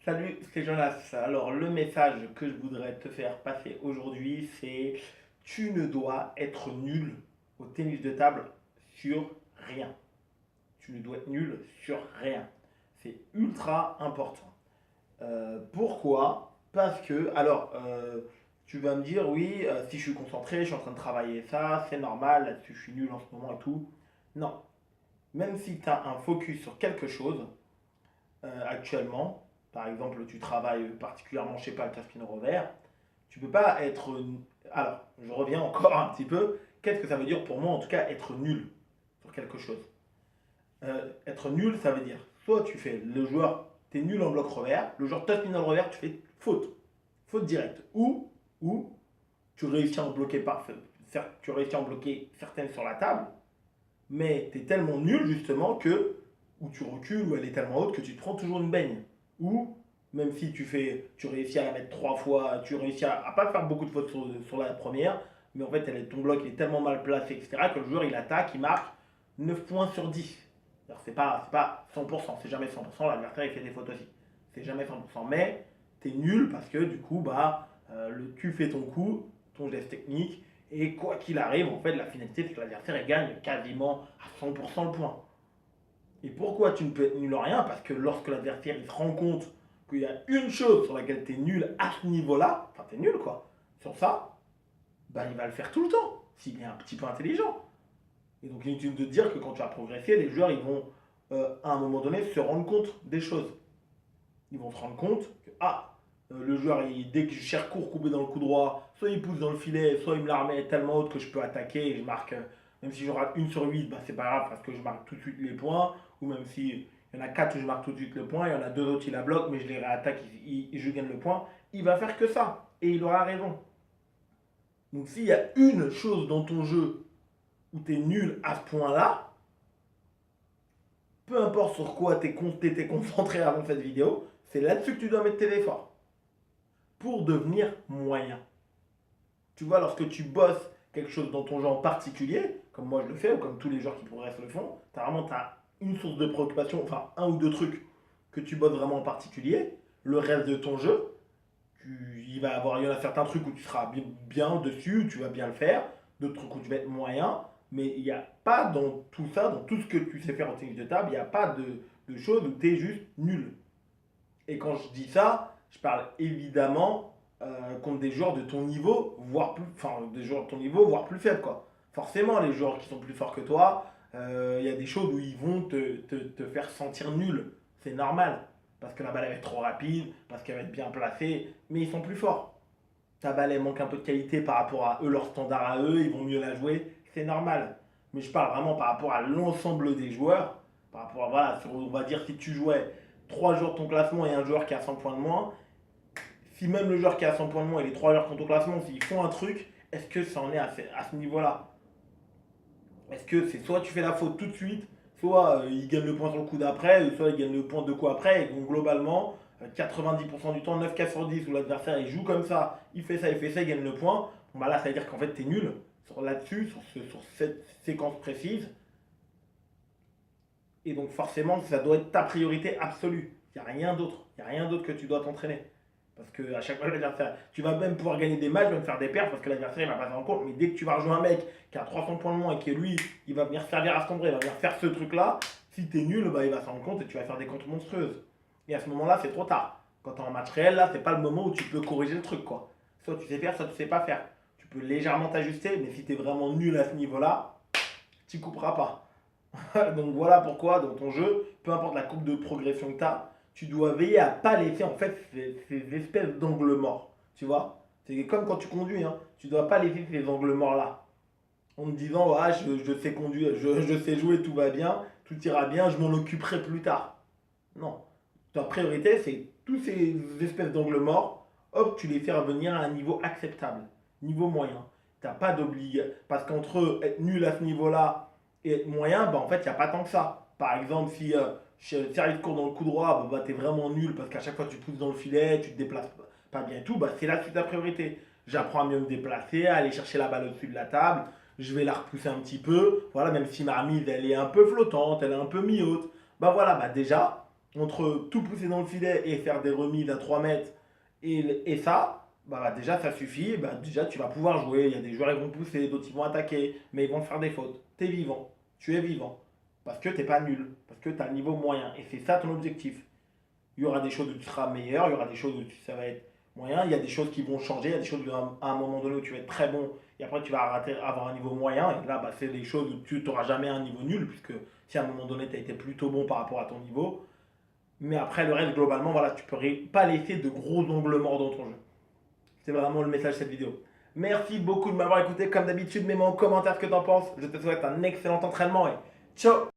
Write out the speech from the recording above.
Salut, c'est Jonas. Alors, le message que je voudrais te faire passer aujourd'hui, c'est tu ne dois être nul au tennis de table sur rien. Tu ne dois être nul sur rien. C'est ultra important. Pourquoi? Parce que, tu vas me dire, oui, si je suis concentré, je suis en train de travailler ça, c'est normal, là-dessus je suis nul en ce moment et tout. Non. Même si tu as un focus sur quelque chose, actuellement, par exemple, tu travailles particulièrement, je sais pas, le spin revers, tu peux pas être. Alors, je reviens encore un petit peu. Qu'est-ce que ça veut dire pour moi, en tout cas, être nul sur quelque chose? Être nul, ça veut dire soit tu fais le joueur, tu es nul en bloc revers, le joueur touch spin revers, tu fais faute, faute directe. Ou tu réussis à en bloquer tu réussis à en bloquer certaines sur la table, mais tu es tellement nul justement que ou tu recules ou elle est tellement haute que tu te prends toujours une baigne. Ou même si tu réussis à la mettre trois fois, tu réussis à pas faire beaucoup de fautes sur la première, mais en fait ton bloc est tellement mal placé, etc., que le joueur il attaque, il marque 9 points sur 10. Alors c'est pas 100%, c'est jamais 100%, l'adversaire il fait des fautes aussi. C'est jamais 100%, mais t'es nul parce que du coup, tu fais ton coup, ton geste technique, et quoi qu'il arrive, en fait, la finalité, c'est que l'adversaire il gagne quasiment à 100% le point. Et pourquoi tu ne peux être nul en rien? Parce que lorsque l'adversaire il se rend compte qu'il y a une chose sur laquelle tu es nul à ce niveau-là, enfin tu es nul quoi, sur ça, bah, il va le faire tout le temps, s'il est un petit peu intelligent. Et donc inutile de dire que quand tu as progressé, les joueurs ils vont à un moment donné se rendre compte des choses. Ils vont se rendre compte que le joueur, dès que je cherche court coupé dans le coup droit, soit il pousse dans le filet, soit il me la remet tellement haute que je peux attaquer et je marque, même si je rate une sur 8, bah, c'est pas grave parce que je marque tout de suite les points. Ou même si il y en a 4 où je marque tout de suite le point, il y en a deux autres qui la bloquent, mais je les réattaque et je gagne le point. Il va faire que ça. Et il aura raison. Donc s'il y a une chose dans ton jeu où tu es nul à ce point-là, peu importe sur quoi tu étais concentré avant cette vidéo, c'est là-dessus que tu dois mettre tes efforts pour devenir moyen. Tu vois, lorsque tu bosses quelque chose dans ton genre particulier, comme moi je le fais, ou comme tous les joueurs qui progressent le font, t'as une source de préoccupation, enfin un ou deux trucs que tu bosses vraiment en particulier. Le reste de ton jeu, il y en a certains trucs où tu seras bien dessus, où tu vas bien le faire, d'autres trucs où tu vas être moyen, mais il n'y a pas dans tout ça, dans tout ce que tu sais faire en tennis de table, il n'y a pas de choses où tu es juste nul. Et quand je dis ça, je parle évidemment contre des joueurs de ton niveau, enfin des joueurs de ton niveau, voire plus faibles quoi. Forcément, les joueurs qui sont plus forts que toi, il y a des choses où ils vont te faire sentir nul. C'est normal. Parce que la balle elle va être trop rapide, parce qu'elle va être bien placée, mais ils sont plus forts. Ta balle elle manque un peu de qualité par rapport à eux, leur standard à eux, ils vont mieux la jouer, c'est normal. Mais je parle vraiment par rapport à l'ensemble des joueurs, par rapport à, voilà, on va dire si tu jouais 3 joueurs de ton classement et un joueur qui a 100 points de moins, si même le joueur qui a 100 points de moins et les 3 joueurs qui ont ton classement, s'ils font un truc, est-ce que ça en est à ce niveau-là? Est-ce que c'est soit tu fais la faute tout de suite, soit il gagne le point sur le coup d'après, soit il gagne le point deux coups après, et donc globalement, 90% du temps, 9 4 sur 10, où l'adversaire il joue comme ça, il fait ça, il gagne le point, bon, bah là ça veut dire qu'en fait tu es nul là-dessus, sur cette séquence précise, et donc forcément ça doit être ta priorité absolue. Il n'y a rien d'autre, il n'y a rien d'autre que tu dois t'entraîner. Parce que à chaque fois, l'adversaire, tu vas même pouvoir gagner des matchs, même faire des perfs, parce que l'adversaire il va pas se rendre compte. Mais dès que tu vas rejoindre un mec qui a 300 points de moins et qui lui, il va venir servir à son il va venir faire ce truc-là, si tu es nul, bah, il va se rendre compte et tu vas faire des comptes monstrueuses. Et à ce moment-là, c'est trop tard. Quand tu es en match réel, là, c'est pas le moment où tu peux corriger le truc, quoi. Soit tu sais faire, soit tu sais pas faire. Tu peux légèrement t'ajuster, mais si tu es vraiment nul à ce niveau-là, tu couperas pas. Donc voilà pourquoi dans ton jeu, peu importe la courbe de progression que tu as, tu dois veiller à pas laisser en fait ces espèces d'angles morts. Tu vois? C'est comme quand tu conduis, hein. Tu dois pas laisser ces angles morts là. En te disant, ah, je sais conduire, je sais jouer, tout va bien, tout ira bien, je m'en occuperai plus tard. Non. Ta priorité, c'est tous ces espèces d'angles morts, hop, tu les fais revenir à un niveau acceptable, niveau moyen. T'as pas d'obligation. Parce qu'entre être nul à ce niveau-là et être moyen, bah en fait, il n'y a pas tant que ça. Par exemple, si service court dans le coup droit, bah, t'es vraiment nul parce qu'à chaque fois tu pousses dans le filet, tu te déplaces pas bien et tout, bah c'est là que tu ta priorité. J'apprends à mieux me déplacer, à aller chercher la balle au-dessus de la table, je vais la repousser un petit peu, voilà, même si ma remise elle est un peu flottante, elle est un peu mi-haute, bah voilà, bah déjà, entre tout pousser dans le filet et faire des remises à 3 mètres et ça, bah déjà ça suffit. Bah, déjà tu vas pouvoir jouer. Il y a des joueurs qui vont pousser, d'autres ils vont attaquer, mais ils vont faire des fautes. Tu es vivant, tu es vivant. Parce que tu n'es pas nul, parce que tu as un niveau moyen. Et c'est ça ton objectif. Il y aura des choses où tu seras meilleur, il y aura des choses où ça va être moyen, il y a des choses qui vont changer, il y a des choses à un moment donné où tu vas être très bon et après tu vas avoir un niveau moyen. Et là, bah, c'est des choses où tu n'auras jamais un niveau nul, puisque si à un moment donné tu as été plutôt bon par rapport à ton niveau. Mais après, le reste, globalement, voilà, tu ne peux pas laisser de gros angles morts dans ton jeu. C'est vraiment le message de cette vidéo. Merci beaucoup de m'avoir écouté. Comme d'habitude, mets-moi en commentaire ce que tu en penses. Je te souhaite un excellent entraînement et ciao.